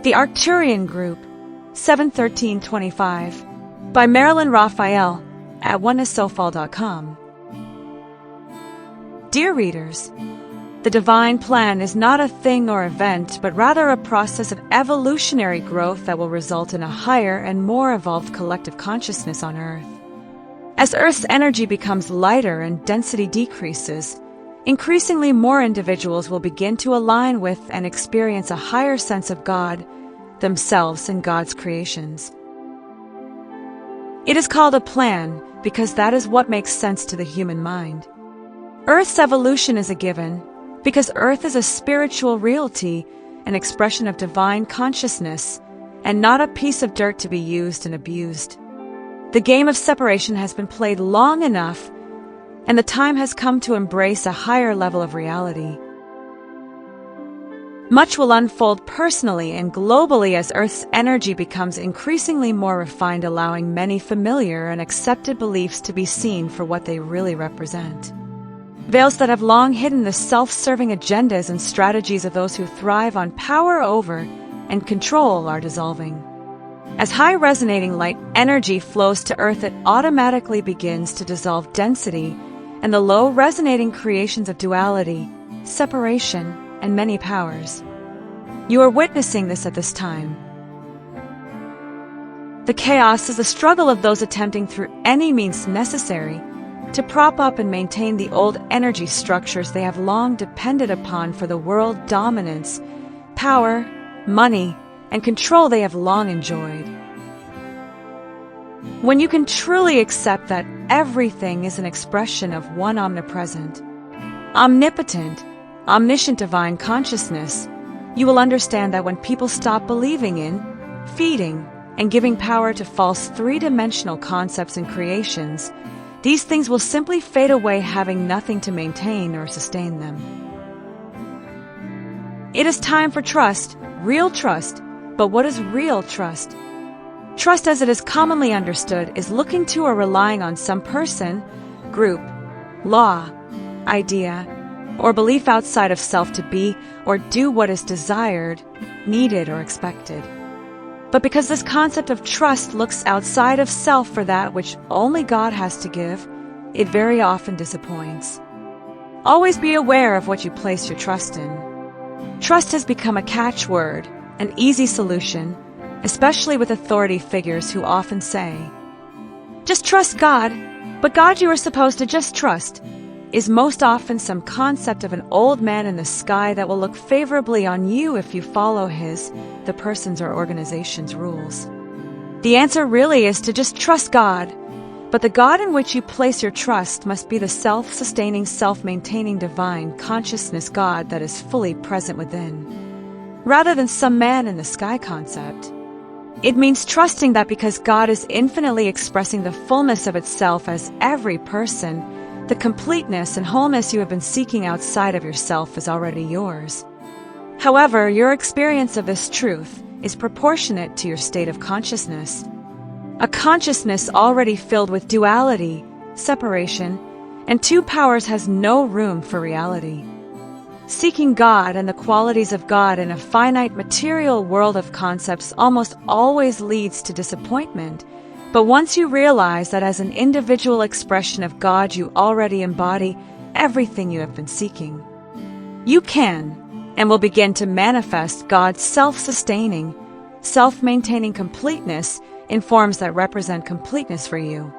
The Arcturian Group, 7/13/25, by Marilyn Raffaele at onenessofall.com. Dear readers, the divine plan is not a thing or event, but rather a process of evolutionary growth that will result in a higher and more evolved collective consciousness on Earth. As Earth's energy becomes lighter and density decreases, increasingly more individuals will begin to align with and experience a higher sense of God, themselves, and God's creations. It is called a plan because that is what makes sense to the human mind. Earth's evolution is a given because Earth is a spiritual reality, an expression of divine consciousness, and not a piece of dirt to be used and abused. The game of separation has been played long enough, and the time has come to embrace a higher level of reality. Much will unfold personally and globally as Earth's energy becomes increasingly more refined, allowing many familiar and accepted beliefs to be seen for what they really represent. Veils that have long hidden the self-serving agendas and strategies of those who thrive on power over and control are dissolving. As high-resonating light energy flows to Earth, it automatically begins to dissolve density and the low-resonating creations of duality, separation, and many powers. You are witnessing this at this time. The chaos is the struggle of those attempting through any means necessary to prop up and maintain the old energy structures they have long depended upon for the world dominance, power, money, and control they have long enjoyed. When you can truly accept that everything is an expression of one omnipresent, omnipotent, omniscient divine consciousness, you will understand that when people stop believing in, feeding, and giving power to false three-dimensional concepts and creations, these things will simply fade away, having nothing to maintain or sustain them. It is time for trust, real trust. But what is real trust? Trust, as it is commonly understood, is looking to or relying on some person, group, law, idea, or belief outside of self to be or do what is desired, needed, or expected. But because this concept of trust looks outside of self for that which only God has to give, it very often disappoints. Always be aware of what you place your trust in. Trust has become a catchword, an easy solution, especially with authority figures who often say, "Just trust God," but God you are supposed to just trust is most often some concept of an old man in the sky that will look favorably on you if you follow the person's or organization's rules. The answer really is to just trust God, but the God in which you place your trust must be the self-sustaining, self-maintaining divine consciousness God that is fully present within, rather than some man in the sky concept. It means trusting that because God is infinitely expressing the fullness of itself as every person, the completeness and wholeness you have been seeking outside of yourself is already yours. However, your experience of this truth is proportionate to your state of consciousness. A consciousness already filled with duality, separation, and two powers has no room for reality. Seeking God and the qualities of God in a finite material world of concepts almost always leads to disappointment. But once you realize that as an individual expression of God you already embody everything you have been seeking, you can and will begin to manifest God's self-sustaining, self-maintaining completeness in forms that represent completeness for you.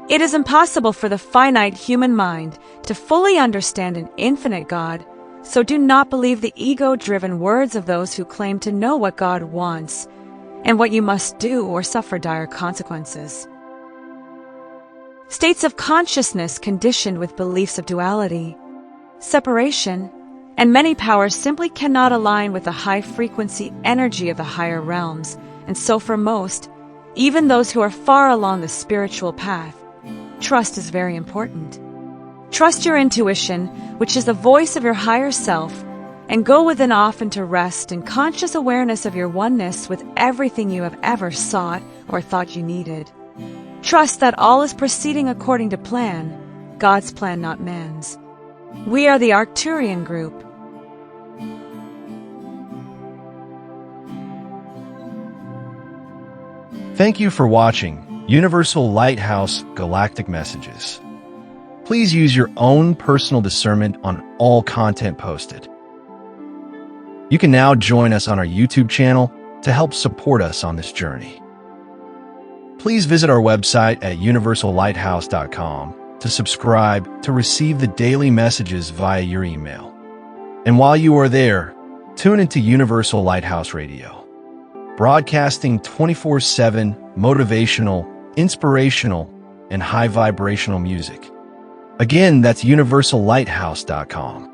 It is impossible for the finite human mind to fully understand an infinite God, so do not believe the ego-driven words of those who claim to know what God wants and what you must do or suffer dire consequences. States of consciousness conditioned with beliefs of duality, separation, and many powers simply cannot align with the high-frequency energy of the higher realms, and so for most, even those who are far along the spiritual path, trust is very important. Trust your intuition, which is the voice of your higher self, and go within often to rest in conscious awareness of your oneness with everything you have ever sought or thought you needed. Trust that all is proceeding according to plan, God's plan, not man's. We are the Arcturian Group. Thank you for watching Universal Lighthouse Galactic Messages. Please use your own personal discernment on all content posted. You can now join us on our YouTube channel to help support us on this journey. Please visit our website at universallighthouse.com to subscribe to receive the daily messages via your email. And while you are there, tune into Universal Lighthouse Radio, broadcasting 24/7 motivational, inspirational, and high vibrational music. Again, that's universallighthouse.com.